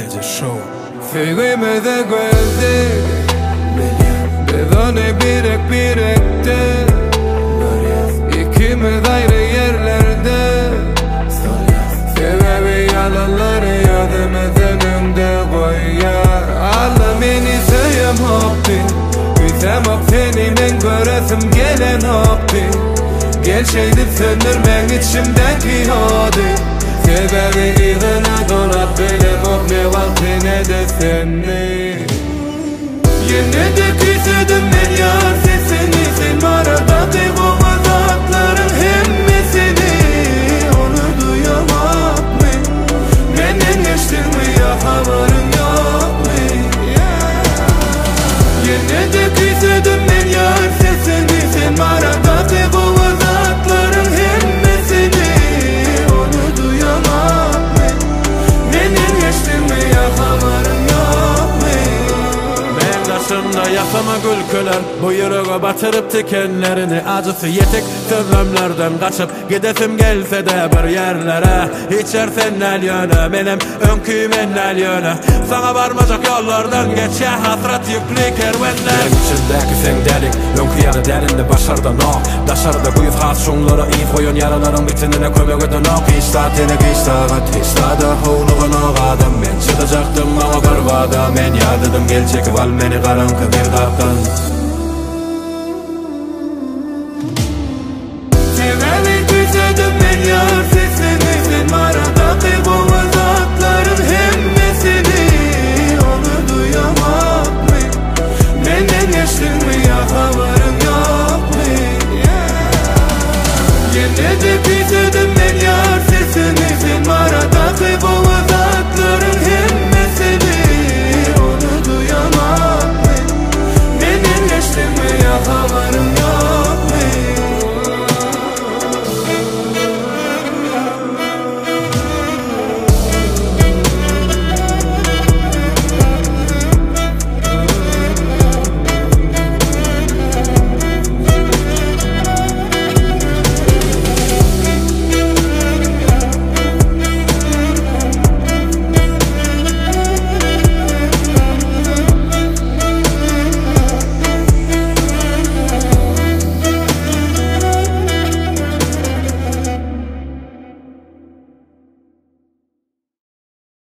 Manager Show. Sevgimize gözlük biz onu birikte İkimiz ayrı yerlerde Sebebi yalanları yazımızın önünde koyar Allah beni sevim hoppi Güzemek seni men göresim gelen hoppi Gel şeydip söndürmen içimdeki hadi Sebebi izine dolat bile ne vakti ne de seni Yine de küsüdüm ben yar sesini Sen aradaki bu azapların hemmesini Onu duyamak mı? Benden geçtin mi ya haberin yok mu? Yine de küsüdüm ben yar sesini Sen aradaki bu azapların hemmesini Onu duyamak mı? Benden geçtin mi ya haberin yok mu? Başımda yapama gülküler bu yüreğe batırıp tikenlerini Acısı yetik sözlemlerden kaçıp gidesim gelse de bir yerlere İçersen el yöne benim önküyüm el yöne Sana varmayacak yollardan geçe hasret yüklü kervenler Benim içindeki sen delik önkü yarı derinde başardan o Daşarda kuyuz has şunlara iyi koyun yaraların bitinine kömek edin o Kiştatini kiştagat kiştada huluğun o adam Ben çıkacaktım ama bir vada men yadıdım gelecek val meni karanlık bir kaptan